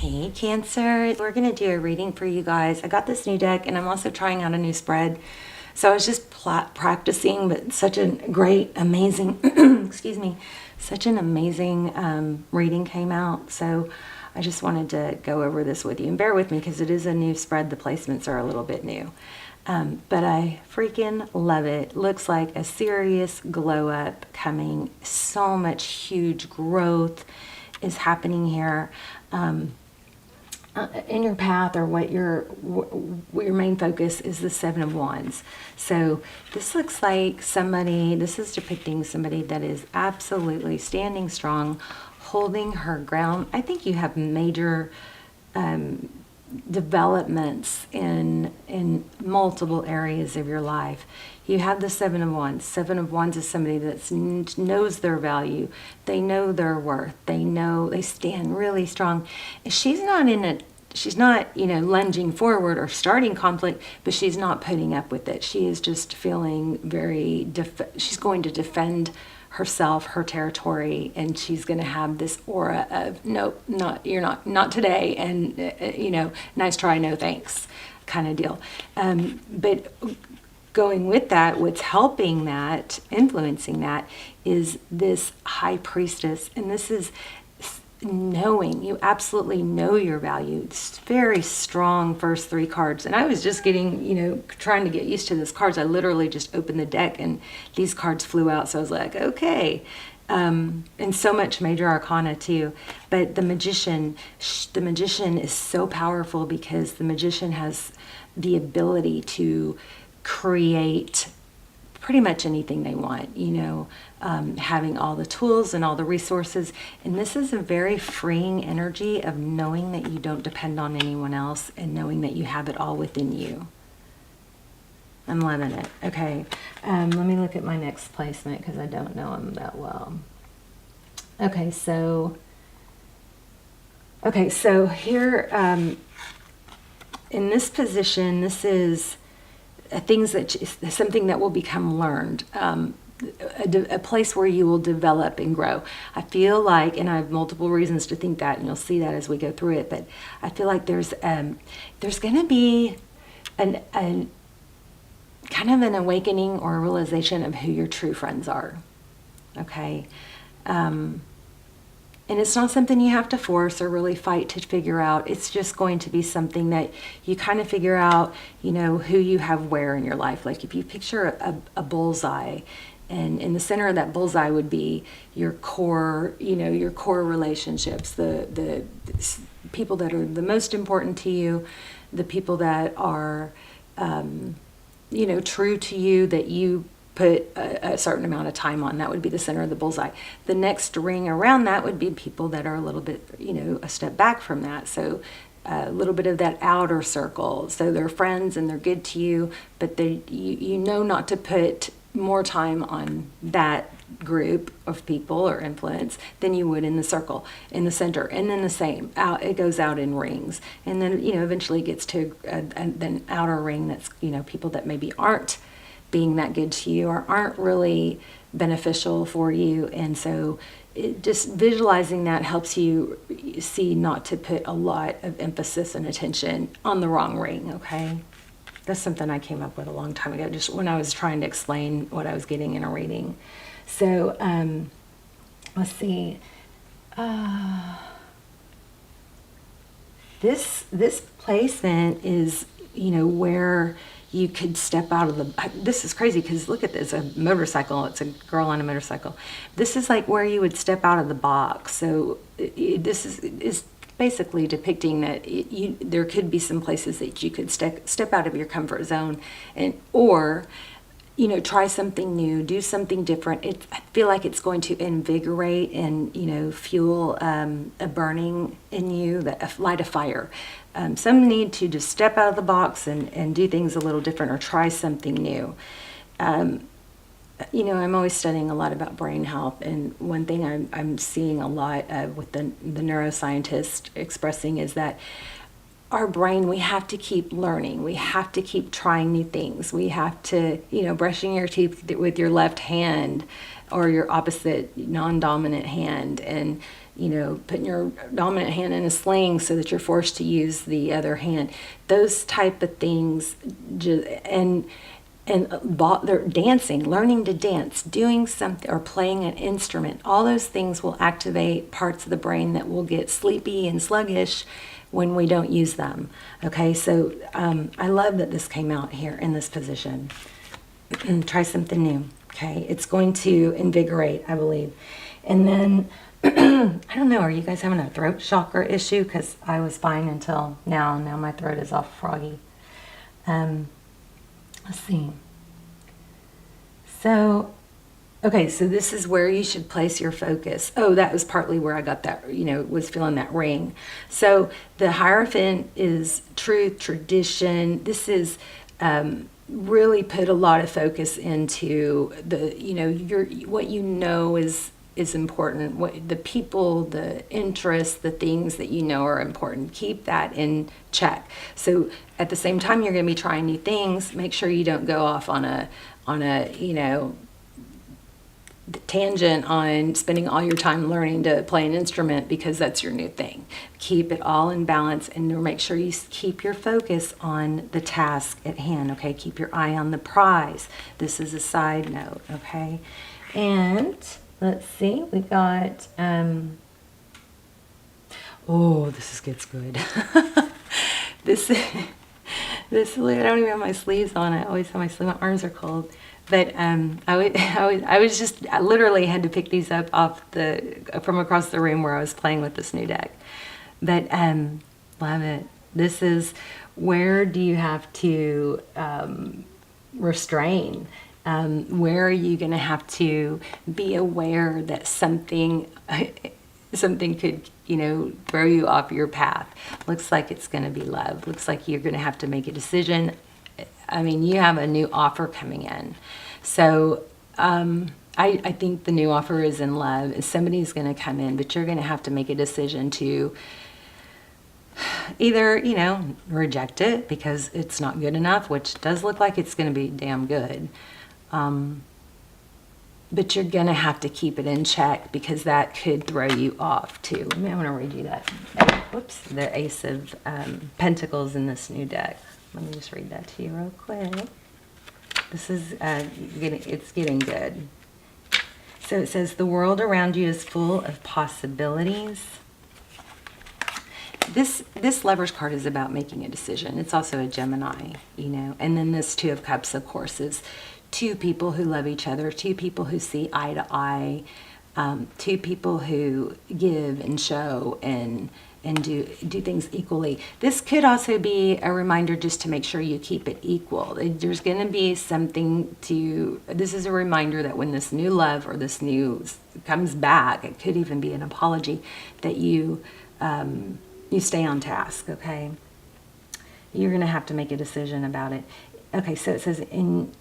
Hey Cancer, we're going to do a reading for you guys. I got this new deck and I'm also trying out a new spread. So I was just practicing, but such a great, amazing, excuse me, such an amazing reading came out. So I just wanted to go over this with you and bear with me because it is a new spread. The placements are a little bit new. But I freaking love it. Looks like a serious glow up coming. So much huge growth is happening here in your path, or what your main focus is. The Seven of Wands. So this looks like somebody, this is depicting somebody that is absolutely standing strong, holding her ground. I think you have major developments in multiple areas of your life. You have the Seven of Wands. Seven of Wands is somebody that knows their value. They know their worth. They know they stand really strong. She's not lunging forward or starting conflict, but she's not putting up with it. She is just feeling very, she's going to defend herself, her territory, and she's going to have this aura of, nope, not today, and nice try, no thanks, kind of deal. But going with that, what's helping that, influencing that, is this High Priestess, and this is knowing, you absolutely know your value. It's very strong first three cards, and I was just getting, trying to get used to these cards. I literally just opened the deck and these cards flew out, so I was like, okay. And so much major arcana too. But the magician is so powerful because the magician has the ability to create pretty much anything they want, having all the tools and all the resources. And this is a very freeing energy of knowing that you don't depend on anyone else and knowing that you have it all within you. I'm loving it. Okay, let me look at my next placement because I don't know them that well. Okay, so here in this position, this is something that will become learned, a place where you will develop and grow. I feel like, and I have multiple reasons to think that, and you'll see that as we go through it, but I feel like there's going to be an kind of an awakening or a realization of who your true friends are. Okay. And it's not something you have to force or really fight to figure out. It's just going to be something that you kind of figure out, who you have where in your life. Like if you picture a bullseye, and in the center of that bullseye would be your core, your core relationships, the people that are the most important to you, the people that are, true to you, that you put a certain amount of time on. That would be the center of the bullseye. The next ring around that would be people that are a little bit, a step back from that. So a little bit of that outer circle. So they're friends and they're good to you, but you know not to put more time on that group of people or influence than you would in the circle, in the center. And then the same, out, it goes out in rings. And then, eventually gets to an outer ring that's, people that maybe aren't being that good to you or aren't really beneficial for you. And so just visualizing that helps you see not to put a lot of emphasis and attention on the wrong ring. Okay, that's something I came up with a long time ago, just when I was trying to explain what I was getting in a reading. So let's see, this placement is where you could step out of the, this is crazy because look at this, a motorcycle, it's a girl on a motorcycle. This is like where you would step out of the box. So this is basically depicting that there could be some places that you could step out of your comfort zone or try something new, do something different. I feel like it's going to invigorate and, fuel a burning in you, light a fire. Some need to just step out of the box and do things a little different or try something new. I'm always studying a lot about brain health, and one thing I'm seeing a lot of with the neuroscientist expressing is that our brain, we have to keep learning. We have to keep trying new things. We have to, brushing your teeth with your left hand or your opposite non-dominant hand, and putting your dominant hand in a sling so that you're forced to use the other hand. Those type of things, they're dancing, learning to dance, doing something, or playing an instrument. All those things will activate parts of the brain that will get sleepy and sluggish when we don't use them. Okay, so I love that this came out here in this position. Try something new. Okay, it's going to invigorate, I believe. And then, I don't know, are you guys having a throat chakra issue? Because I was fine until now. Now my throat is all froggy. Let's see. So, okay, so this is where you should place your focus. Oh, that was partly where I got that, was feeling that ring. So the Hierophant is truth, tradition. This is really put a lot of focus into what is important, what the people, the interests, the things that are important. Keep that in check. So at the same time you're going to be trying new things, make sure you don't go off on a tangent on spending all your time learning to play an instrument because that's your new thing. Keep it all in balance and make sure you keep your focus on the task at hand, okay? Keep your eye on the prize. This is a side note, okay? And let's see, we got, this gets good. This, I don't even have my sleeves on. I always have my sleeves, my arms are cold. But I literally had to pick these up from across the room where I was playing with this new deck. But love it. This is, where do you have to restrain? Where are you going to have to be aware that something could, throw you off your path? Looks like it's going to be love. Looks like you're going to have to make a decision. I mean, you have a new offer coming in. So I think the new offer is in love. Somebody's going to come in, but you're going to have to make a decision to either, reject it because it's not good enough, which does look like it's going to be damn good. But you're going to have to keep it in check because that could throw you off too. I want to read you that. Whoops, the Ace of Pentacles in this new deck. Let me just read that to you real quick. This is, it's getting good. So it says, the world around you is full of possibilities. This Lover's card is about making a decision. It's also a Gemini, And then this Two of Cups, of course, is two people who love each other, two people who see eye to eye, two people who give and show and do things equally. This could also be a reminder just to make sure you keep it equal. There's going to be something this is a reminder that when this new love or this new comes back, it could even be an apology, that you stay on task, okay? You're going to have to make a decision about it. Okay, so it says, in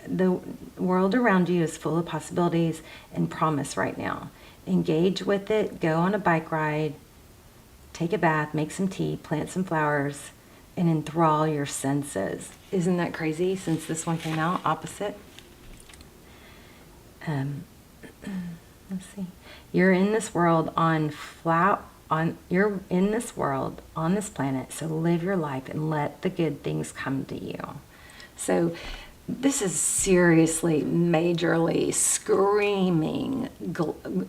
the world around you is full of possibilities and promise right now. Engage with it, go on a bike ride, take a bath, make some tea, plant some flowers, and enthrall your senses. Isn't that crazy since this one came out opposite? Let's see. You're in this world you're in this world on this planet, so live your life and let the good things come to you. So this is seriously, majorly screaming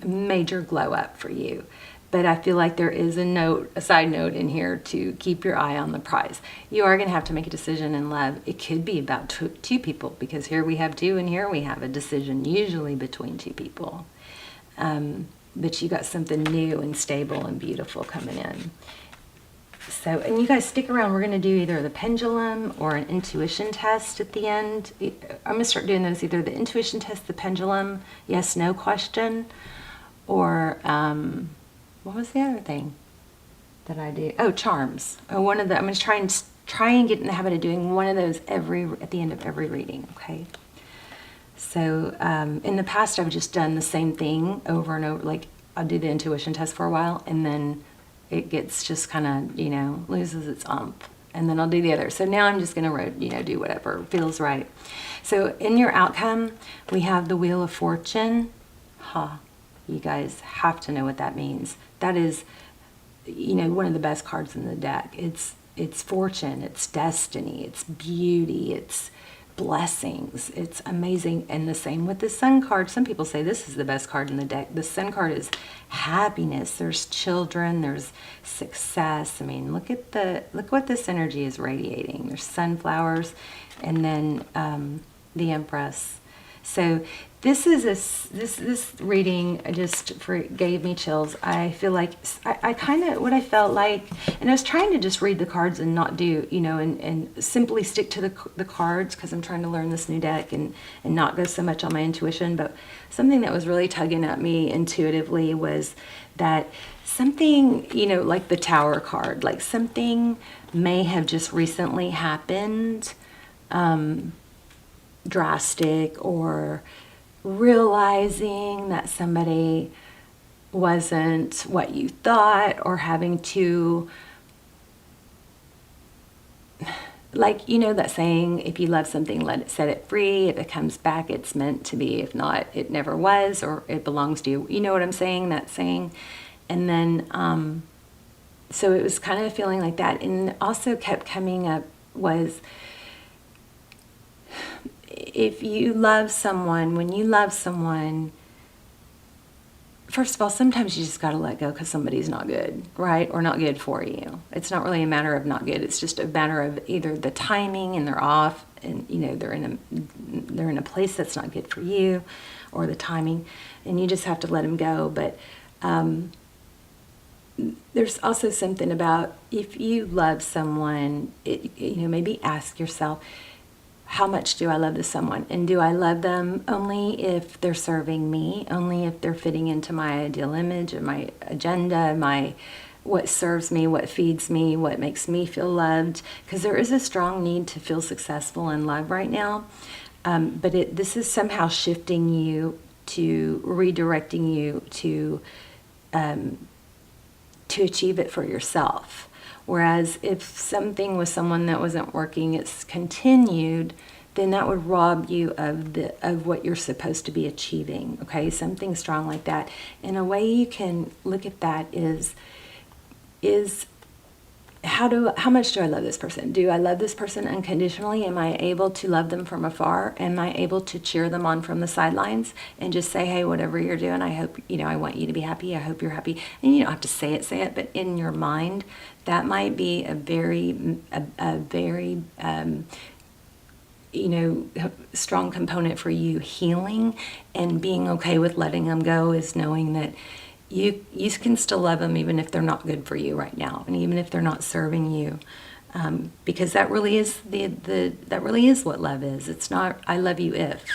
major glow up for you. But I feel like there is a side note in here to keep your eye on the prize. You are going to have to make a decision in love. It could be about two people, because here we have two and here we have a decision, usually between two people. But you got something new and stable and beautiful coming in. So, and you guys stick around. We're going to do either the pendulum or an intuition test at the end. I'm going to start doing those, either the intuition test, the pendulum, yes, no question, or what was the other thing that I do? Oh, charms. Oh, I'm going to try and get in the habit of doing one of those at the end of every reading, okay? So in the past, I've just done the same thing over and over. Like, I'll do the intuition test for a while, and then it gets just kind of, loses its umph. And then I'll do the other. So now I'm just going to, do whatever feels right. So in your outcome, we have the Wheel of Fortune. You guys have to know what that means. That is, you know, one of the best cards in the deck. It's fortune, it's destiny, it's beauty, it's blessings. It's amazing. And the same with the Sun card. Some people say this is the best card in the deck. The Sun card is happiness. There's children, there's success. I mean, look what this energy is radiating. There's sunflowers, and then the Empress. So this is this reading gave me chills. I feel like I kind of, what I felt like, and I was trying to just read the cards and not do, you know, and simply stick to the cards, because I'm trying to learn this new deck and not go so much on my intuition. But something that was really tugging at me intuitively was that something, you know, like the Tower card, like something may have just recently happened, drastic, or realizing that somebody wasn't what you thought, or having to, like, you know that saying, if you love something, set it free. If it comes back, it's meant to be. If not, it never was, or it belongs to you. You know what I'm saying, that saying? And then so it was kind of feeling like that. And also kept coming up was, if you love someone, when you love someone, first of all, sometimes you just got to let go because somebody's not good, right? Or not good for you. It's not really a matter of not good. It's just a matter of either the timing and they're off, and, you know, they're in a place that's not good for you, or the timing, and you just have to let them go. But there's also something about, if you love someone, you know, maybe ask yourself, how much do I love this someone? And do I love them only if they're serving me, only if they're fitting into my ideal image and my agenda, what serves me, what feeds me, what makes me feel loved? Because there is a strong need to feel successful in love right now. But this is somehow shifting you, to redirecting you to achieve it for yourself. Whereas if something with someone that wasn't working, it's continued, then that would rob you of what you're supposed to be achieving. Okay, something strong like that. And a way you can look at that is how much do I love this person? Do I love this person unconditionally? Am I able to love them from afar? Am I able to cheer them on from the sidelines and just say, hey, whatever you're doing, I hope, you know, I want you to be happy. I hope you're happy. And you don't have to say it, but in your mind, that might be a very, you know, strong component for you healing and being okay with letting them go, is knowing that you can still love them even if they're not good for you right now, and even if they're not serving you, because that really is that really is what love is. It's not I love you if,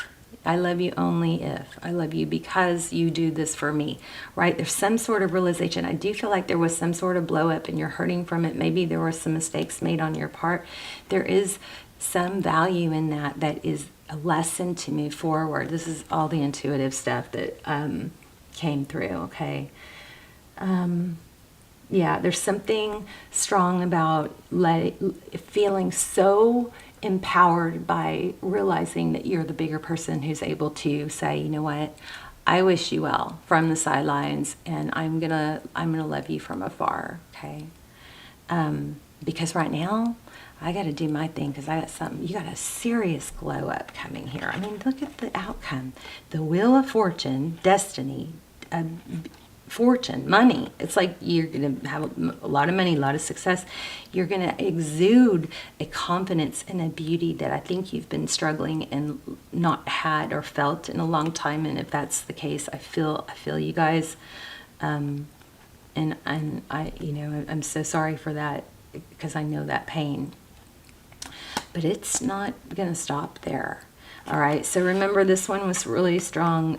I love you only if, I love you because you do this for me, right? There's some sort of realization. I do feel like there was some sort of blow up and you're hurting from it. Maybe there were some mistakes made on your part. There is some value in that is a lesson to move forward. This is all the intuitive stuff that came through, okay? Yeah, there's something strong about feeling so empowered by realizing that you're the bigger person who's able to say, you know what, I wish you well from the sidelines, and I'm gonna love you from afar, okay? Because right now, I got to do my thing, because I got something. You got a serious glow up coming here. I mean, look at the outcome. The Wheel of Fortune, destiny, fortune, money. It's like you're going to have a lot of money, a lot of success. You're going to exude a confidence and a beauty that I think you've been struggling and not had or felt in a long time. And if that's the case, I feel you guys. And I, you know, I'm so sorry for that, because I know that pain. But it's not going to stop there. All right, so remember, this one was really strong.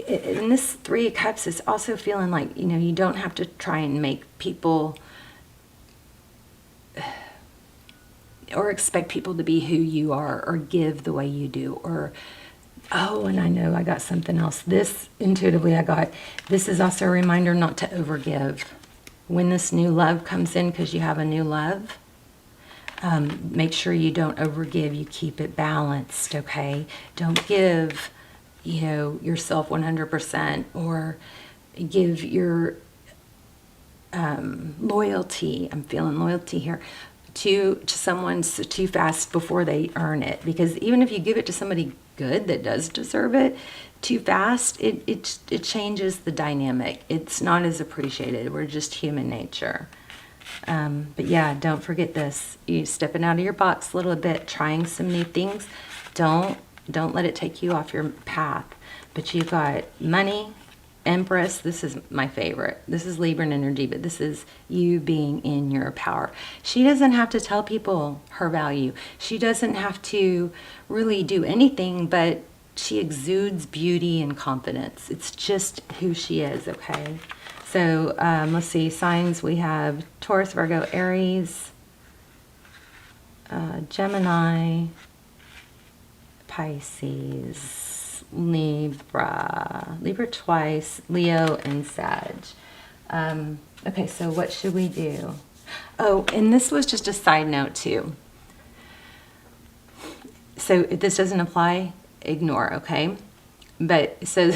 In this Three of Cups, is also feeling like, you know, you don't have to try and make people or expect people to be who you are, or give the way you do, or, oh, and I know I got something else. This, intuitively, this is also a reminder not to overgive. When this new love comes in, because you have a new love, Make sure you don't overgive, you keep it balanced, okay? Don't give, yourself 100% or give your loyalty, I'm feeling loyalty here, to someone too fast before they earn it. Because even if you give it to somebody good that does deserve it too fast, it changes the dynamic. It's not as appreciated. We're just human nature. But yeah, don't forget this. You stepping out of your box a little bit, trying some new things. Don't let it take you off your path. But you've got money, Empress. This is my favorite. This is Libran energy, but this is you being in your power. She doesn't have to tell people her value. She doesn't have to really do anything, but she exudes beauty and confidence. It's just who she is, okay? So let's see, signs we have Taurus, Virgo, Aries, Gemini, Pisces, Libra twice, Leo, and Sag. Okay, so what should we do? Oh, and this was just a side note too. So if this doesn't apply, ignore, okay? But it says,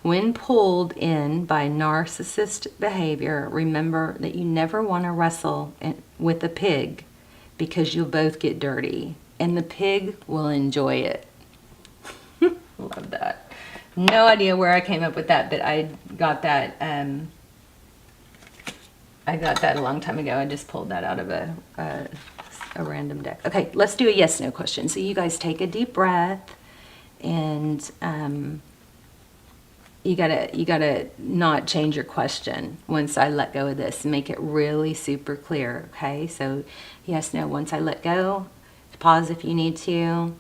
when pulled in by narcissist behavior, remember that you never want to wrestle with a pig because you'll both get dirty. And the pig will enjoy it. Love that. No idea where I came up with that, but I got that a long time ago. I just pulled that out of a random deck. Okay, let's do a yes/no question. So you guys take a deep breath. And you gotta not change your question once I let go of this. Make it really super clear, okay? So yes, no, once I let go, pause if you need to.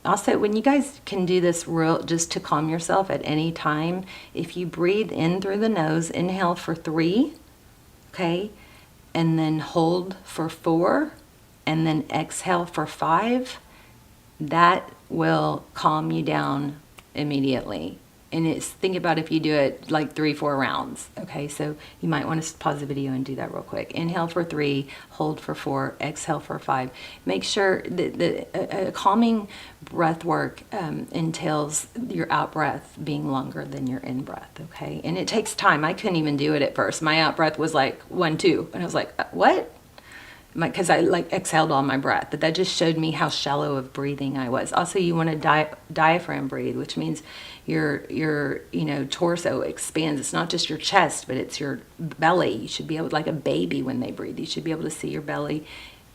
Also, when you guys can do this just to calm yourself at any time, if you breathe in through the nose, inhale for 3, okay? And then hold for 4, and then exhale for 5, that will calm you down immediately. And think about if you do it like 3-4 rounds. Okay, so you might want to pause the video and do that real quick. Inhale for 3, hold for 4, exhale for 5. Make sure that calming breath work entails your out breath being longer than your in breath. Okay, and it takes time. I couldn't even do it at first. My out breath was like 1, 2, and I was like, what? Because I like exhaled all my breath, but that just showed me how shallow of breathing I was. Also, you want to diaphragm breathe, which means your torso expands. It's not just your chest, but it's your belly. You should be able, like a baby when they breathe, you should be able to see your belly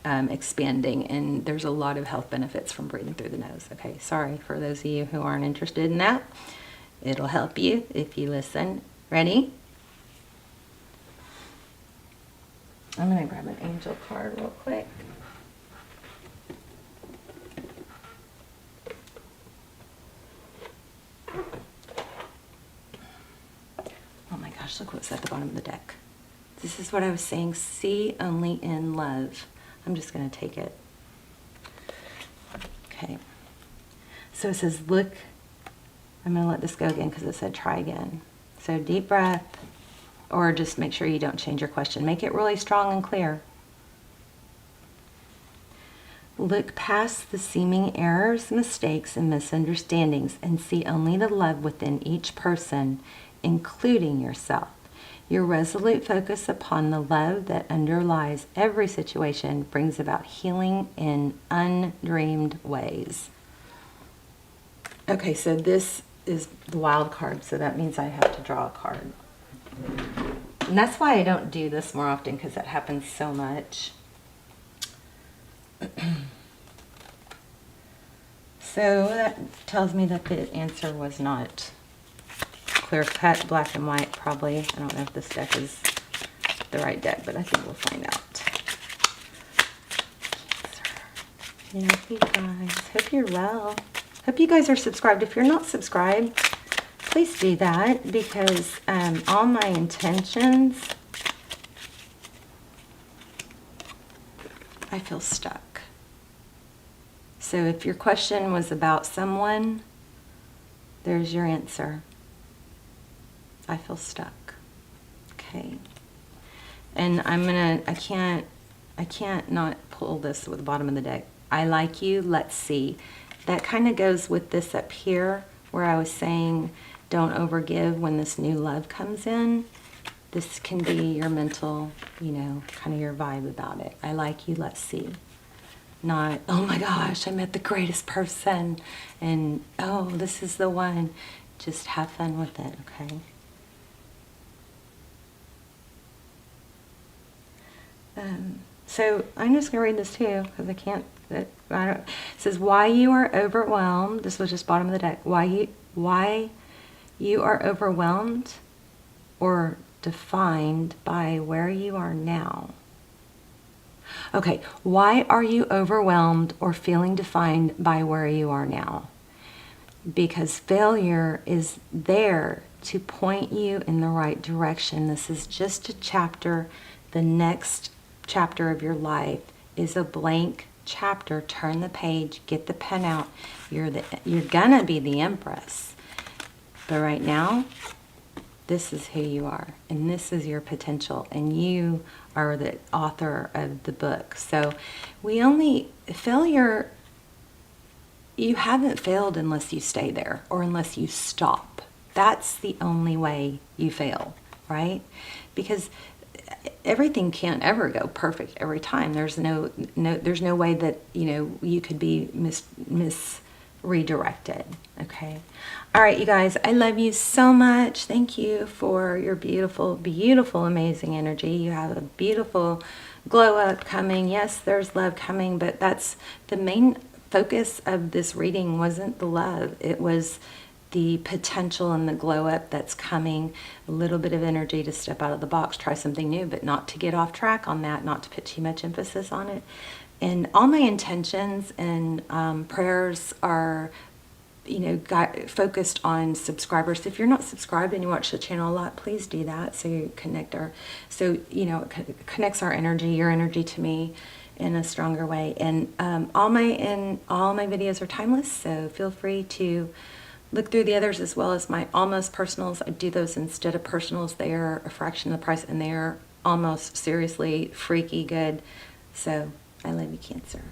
expanding. And there's a lot of health benefits from breathing through the nose. Okay, sorry for those of you who aren't interested in that. It'll help you if you listen. Ready? I'm going to grab an angel card real quick. Oh my gosh, look what's at the bottom of the deck. This is what I was saying, see only in love. I'm just going to take it. Okay. So it says, look, I'm going to let this go again because it said try again. So deep breath. Or just make sure you don't change your question. Make it really strong and clear. Look past the seeming errors, mistakes, and misunderstandings and see only the love within each person, including yourself. Your resolute focus upon the love that underlies every situation brings about healing in undreamed ways. Okay, so this is the wild card, so that means I have to draw a card. And that's why I don't do this more often, because it happens so much. So that tells me that the answer was not clear cut, black and white, probably. I don't know if this deck is the right deck, but I think we'll find out. Yeah, you guys. Hope you're well. Hope you guys are subscribed. If you're not subscribed, please do that, because all my intentions, I feel stuck. So if your question was about someone, there's your answer. I feel stuck. Okay. And I can't I can't not pull this with the bottom of the deck. I like you, let's see. That kind of goes with this up here where I was saying don't overgive when this new love comes in. This can be your mental, you know, kind of your vibe about it. I like you, let's see. Not, oh my gosh, I met the greatest person and oh, this is the one. Just have fun with it, okay? So I'm just going to read this too because I can't. I don't. It says why you are overwhelmed. This was just bottom of the deck. Why you are overwhelmed or defined by where you are now. Okay, why are you overwhelmed or feeling defined by where you are now? Because failure is there to point you in the right direction. This is just a chapter. The next chapter of your life is a blank chapter. Turn the page, get the pen out. You're gonna be the empress. But right now, this is who you are, and this is your potential, and you are the author of the book. So failure, you haven't failed unless you stay there or unless you stop. That's the only way you fail, right? Because everything can't ever go perfect every time. There's no way that, you know, you could be redirected. Okay. All right, you guys, I love you so much. Thank you for your beautiful, beautiful, amazing energy. You have a beautiful glow up coming. Yes, there's love coming, but that's the main focus of this reading. Wasn't the love, it was the potential and the glow up that's coming. A little bit of energy to step out of the box, try something new, but not to get off track on that, not to put too much emphasis on it. And all my intentions and prayers are, you know, focused on subscribers. If you're not subscribed and you watch the channel a lot, please do that. So you connect you know, it connects our energy, your energy to me in a stronger way. And all my videos are timeless. So feel free to look through the others as well as my almost personals. I do those instead of personals. They are a fraction of the price and they are almost seriously freaky good. So I love you, Cancer.